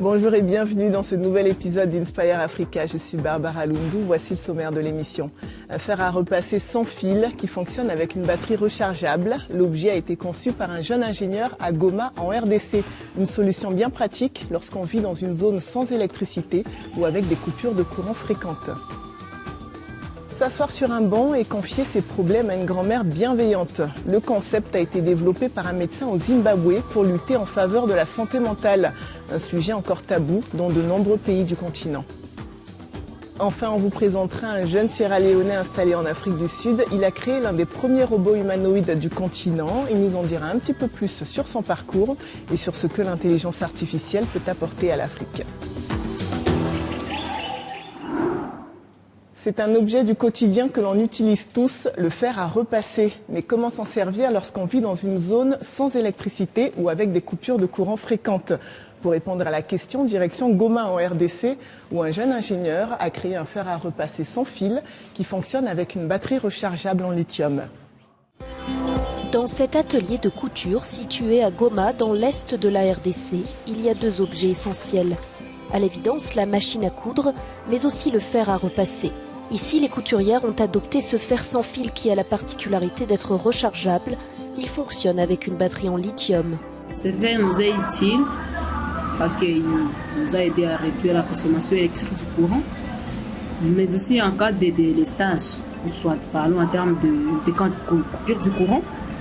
Bonjour et bienvenue dans ce nouvel épisode d'Inspire Africa. Je suis Barbara Lundu, voici le sommaire de l'émission. Un fer à repasser sans fil qui fonctionne avec une batterie rechargeable. L'objet a été conçu par un jeune ingénieur à Goma en RDC. Une solution bien pratique lorsqu'on vit dans une zone sans électricité ou avec des coupures de courant fréquentes. S'asseoir sur un banc et confier ses problèmes à une grand-mère bienveillante. Le concept a été développé par un médecin au Zimbabwe pour lutter en faveur de la santé mentale. Un sujet encore tabou dans de nombreux pays du continent. Enfin, on vous présentera un jeune Sierra-Léonais installé en Afrique du Sud. Il a créé l'un des premiers robots humanoïdes du continent. Il nous en dira un petit peu plus sur son parcours et sur ce que l'intelligence artificielle peut apporter à l'Afrique. C'est un objet du quotidien que l'on utilise tous, le fer à repasser. Mais comment s'en servir lorsqu'on vit dans une zone sans électricité ou avec des coupures de courant fréquentes? Pour répondre à la question, direction Goma en RDC, où un jeune ingénieur a créé un fer à repasser sans fil qui fonctionne avec une batterie rechargeable en lithium. Dans cet atelier de couture situé à Goma, dans l'est de la RDC, il y a deux objets essentiels. À l'évidence, la machine à coudre, mais aussi le fer à repasser. Ici, les couturières ont adopté ce fer sans fil qui a la particularité d'être rechargeable. Il fonctionne avec une batterie en lithium. Ce fer nous est utile parce qu'il nous a aidé à réduire la consommation électrique du courant, mais aussi en cas de délestage, soit parlons en termes de coupure du courant,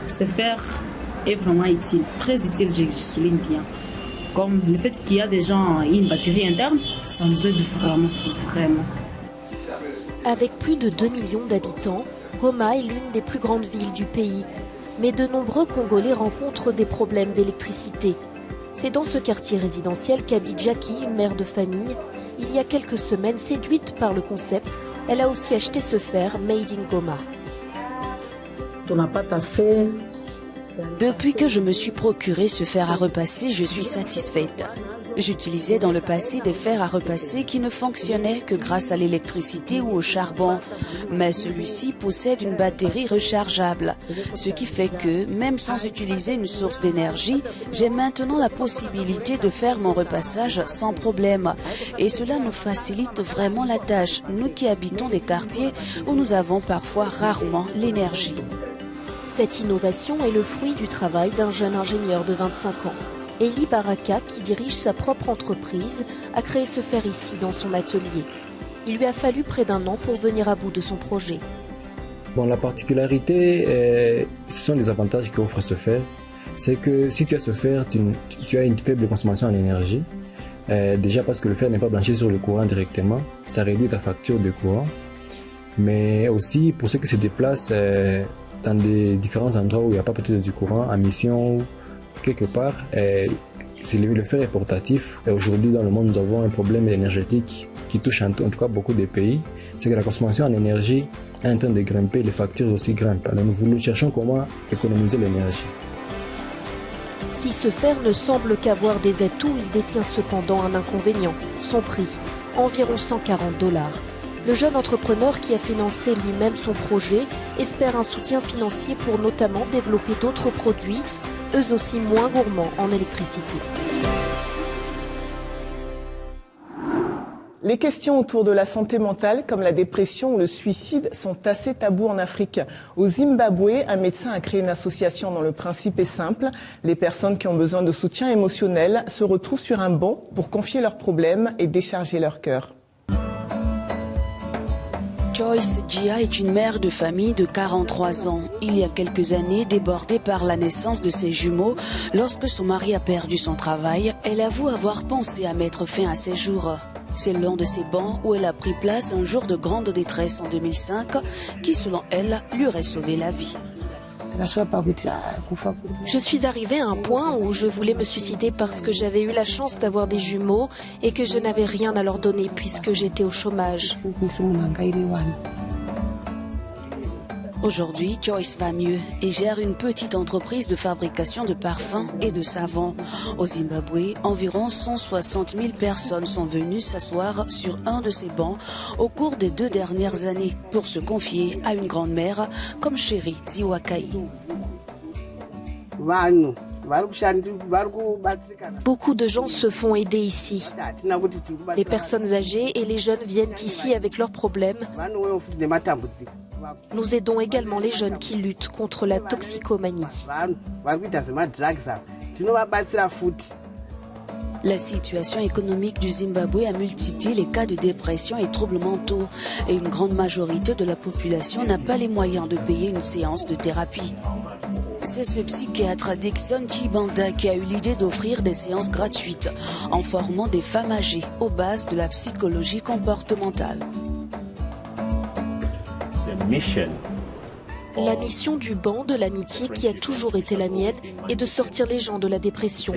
ce fer est vraiment utile, très utile, je souligne bien. Comme le fait qu'il y a des gens et une batterie interne, ça nous aide vraiment. Avec plus de 2 millions d'habitants, Goma est l'une des plus grandes villes du pays. Mais de nombreux Congolais rencontrent des problèmes d'électricité. C'est dans ce quartier résidentiel qu'habite Jackie, une mère de famille. Il y a quelques semaines, séduite par le concept, elle a aussi acheté ce fer Made in Goma. Depuis que je me suis procuré ce fer à repasser, je suis satisfaite. J'utilisais dans le passé des fers à repasser qui ne fonctionnaient que grâce à l'électricité ou au charbon. Mais celui-ci possède une batterie rechargeable, ce qui fait que, même sans utiliser une source d'énergie, j'ai maintenant la possibilité de faire mon repassage sans problème. Et cela nous facilite vraiment la tâche, nous qui habitons des quartiers où nous avons parfois rarement l'énergie. Cette innovation est le fruit du travail d'un jeune ingénieur de 25 ans. Eli Baraka, qui dirige sa propre entreprise, a créé ce fer ici dans son atelier. Il lui a fallu près d'1 an pour venir à bout de son projet. Bon, la particularité, ce sont les avantages qu'offre ce fer. C'est que si tu as ce fer, tu as une faible consommation en énergie. Déjà parce que le fer n'est pas branché sur le courant directement, ça réduit ta facture de courant. Mais aussi pour ceux qui se déplacent dans des différents endroits où il n'y a pas peut-être du courant, en mission ou quelque part, le fer est portatif. Et aujourd'hui, dans le monde, nous avons un problème énergétique qui touche en tout cas beaucoup de pays. C'est que la consommation en énergie est en train de grimper, les factures aussi grimpent. Alors nous cherchons comment économiser l'énergie. Si ce fer ne semble qu'avoir des atouts, il détient cependant un inconvénient, son prix, environ $140. Le jeune entrepreneur qui a financé lui-même son projet espère un soutien financier pour notamment développer d'autres produits, eux aussi moins gourmands en électricité. Les questions autour de la santé mentale, comme la dépression ou le suicide, sont assez tabous en Afrique. Au Zimbabwe, un médecin a créé une association dont le principe est simple. Les personnes qui ont besoin de soutien émotionnel se retrouvent sur un banc pour confier leurs problèmes et décharger leur cœur. Joyce Gia est une mère de famille de 43 ans. Il y a quelques années, débordée par la naissance de ses jumeaux, lorsque son mari a perdu son travail, elle avoue avoir pensé à mettre fin à ses jours. C'est l'un de ces bancs où elle a pris place un jour de grande détresse en 2005, qui selon elle, lui aurait sauvé la vie. Je suis arrivée à un point où je voulais me suicider parce que j'avais eu la chance d'avoir des jumeaux et que je n'avais rien à leur donner puisque j'étais au chômage. Aujourd'hui, Joyce va mieux et gère une petite entreprise de fabrication de parfums et de savons. Au Zimbabwe, environ 160 000 personnes sont venues s'asseoir sur un de ces bancs au cours des 2 dernières années pour se confier à une grand-mère comme Chérie Ziwakai. Beaucoup de gens se font aider ici. Les personnes âgées et les jeunes viennent ici avec leurs problèmes. Nous aidons également les jeunes qui luttent contre la toxicomanie. La situation économique du Zimbabwe a multiplié les cas de dépression et troubles mentaux et une grande majorité de la population n'a pas les moyens de payer une séance de thérapie. C'est ce psychiatre Dickson Chibanda qui a eu l'idée d'offrir des séances gratuites en formant des femmes âgées aux bases de la psychologie comportementale. La mission du banc de l'amitié qui a toujours été la mienne est de sortir les gens de la dépression.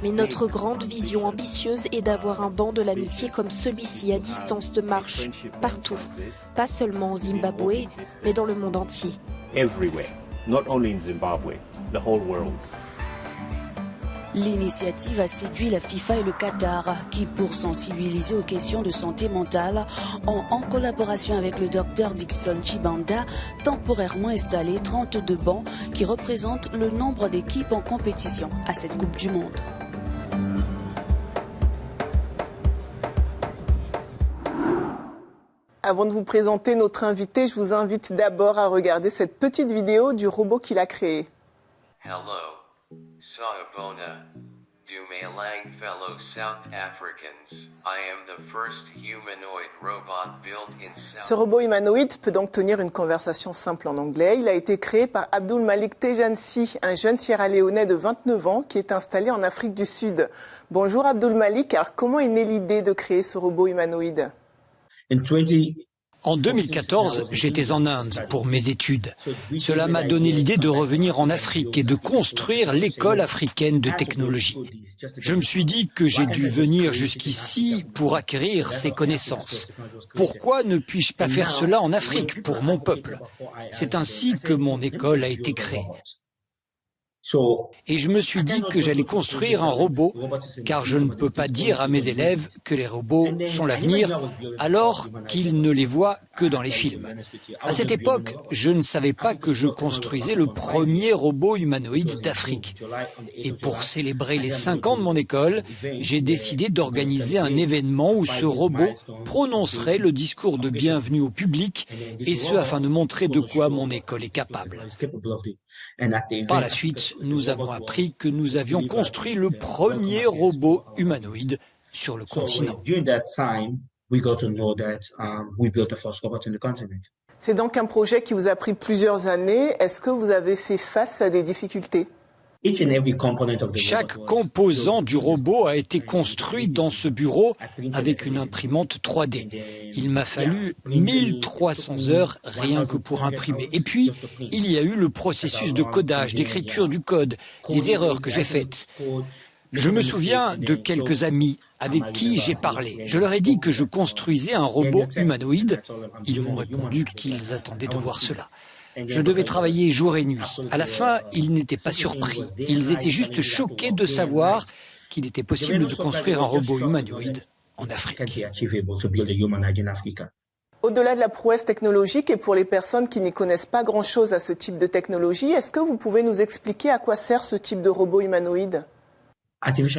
Mais notre grande vision ambitieuse est d'avoir un banc de l'amitié comme celui-ci à distance de marche, partout, pas seulement au Zimbabwe, mais dans le monde entier. L'initiative a séduit la FIFA et le Qatar qui, pour sensibiliser aux questions de santé mentale, ont, en collaboration avec le docteur Dickson Chibanda, temporairement installé 32 bancs qui représentent le nombre d'équipes en compétition à cette Coupe du Monde. Avant de vous présenter notre invité, je vous invite d'abord à regarder cette petite vidéo du robot qu'il a créé. Hello. Sawubona, Dumelang fellow South Africans. I am the first humanoid robot built in South. Ce robot humanoïde peut donc tenir une conversation simple en anglais. Il a été créé par Abdul Malik Tejansi, un jeune Sierra-Léonais de 29 ans qui est installé en Afrique du Sud. Bonjour Abdul Malik, alors comment est née l'idée de créer ce robot humanoïde ? En 2014, j'étais en Inde pour mes études. Cela m'a donné l'idée de revenir en Afrique et de construire l'école africaine de technologie. Je me suis dit que j'ai dû venir jusqu'ici pour acquérir ces connaissances. Pourquoi ne puis-je pas faire cela en Afrique pour mon peuple ? C'est ainsi que mon école a été créée. Et je me suis dit que j'allais construire un robot, car je ne peux pas dire à mes élèves que les robots sont l'avenir, alors qu'ils ne les voient que dans les films. À cette époque, je ne savais pas que je construisais le premier robot humanoïde d'Afrique. Et pour célébrer les 5 ans de mon école, j'ai décidé d'organiser un événement où ce robot prononcerait le discours de bienvenue au public, et ce afin de montrer de quoi mon école est capable. Par la suite, nous avons appris que nous avions construit le premier robot humanoïde sur le continent. C'est donc un projet qui vous a pris plusieurs années. Est-ce que vous avez fait face à des difficultés ? Chaque composant du robot a été construit dans ce bureau avec une imprimante 3D. Il m'a fallu 1300 heures rien que pour imprimer. Et puis, il y a eu le processus de codage, d'écriture du code, les erreurs que j'ai faites. Je me souviens de quelques amis avec qui j'ai parlé. Je leur ai dit que je construisais un robot humanoïde. Ils m'ont répondu qu'ils attendaient de voir cela. Je devais travailler jour et nuit. À la fin, ils n'étaient pas surpris. Ils étaient juste choqués de savoir qu'il était possible de construire un robot humanoïde en Afrique. Au-delà de la prouesse technologique et pour les personnes qui n'y connaissent pas grand-chose à ce type de technologie, est-ce que vous pouvez nous expliquer à quoi sert ce type de robot humanoïde ?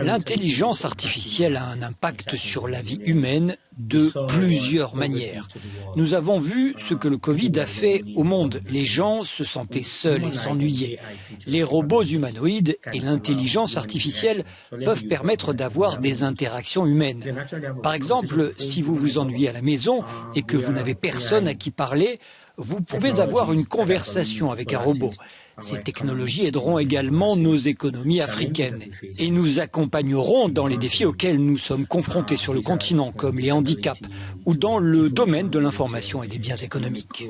L'intelligence artificielle a un impact sur la vie humaine de plusieurs manières. Nous avons vu ce que le Covid a fait au monde. Les gens se sentaient seuls et s'ennuyaient. Les robots humanoïdes et l'intelligence artificielle peuvent permettre d'avoir des interactions humaines. Par exemple, si vous vous ennuyez à la maison et que vous n'avez personne à qui parler, vous pouvez avoir une conversation avec un robot. Ces technologies aideront également nos économies africaines et nous accompagneront dans les défis auxquels nous sommes confrontés sur le continent, comme les handicaps ou dans le domaine de l'information et des biens économiques.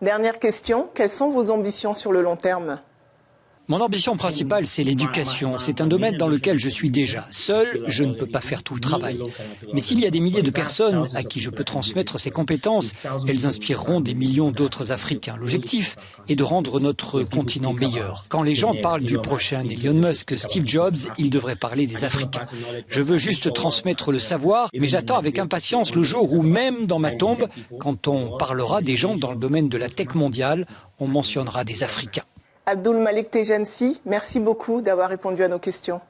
Dernière question, quelles sont vos ambitions sur le long terme ? Mon ambition principale, c'est l'éducation. C'est un domaine dans lequel je suis déjà. Seul, je ne peux pas faire tout le travail. Mais s'il y a des milliers de personnes à qui je peux transmettre ces compétences, elles inspireront des millions d'autres Africains. L'objectif est de rendre notre continent meilleur. Quand les gens parlent du prochain Elon Musk, Steve Jobs, ils devraient parler des Africains. Je veux juste transmettre le savoir, mais j'attends avec impatience le jour où, même dans ma tombe, quand on parlera des gens dans le domaine de la tech mondiale, on mentionnera des Africains. Abdul Malik Tejansi, merci beaucoup d'avoir répondu à nos questions.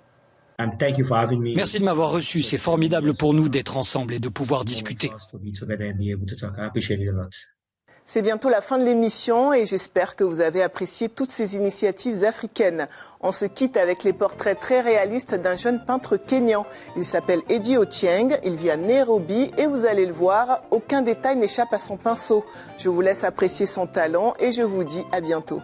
Merci de m'avoir reçu. C'est formidable pour nous d'être ensemble et de pouvoir discuter. C'est bientôt la fin de l'émission et j'espère que vous avez apprécié toutes ces initiatives africaines. On se quitte avec les portraits très réalistes d'un jeune peintre kényan. Il s'appelle Eddie Ochieng, il vit à Nairobi et vous allez le voir, aucun détail n'échappe à son pinceau. Je vous laisse apprécier son talent et je vous dis à bientôt.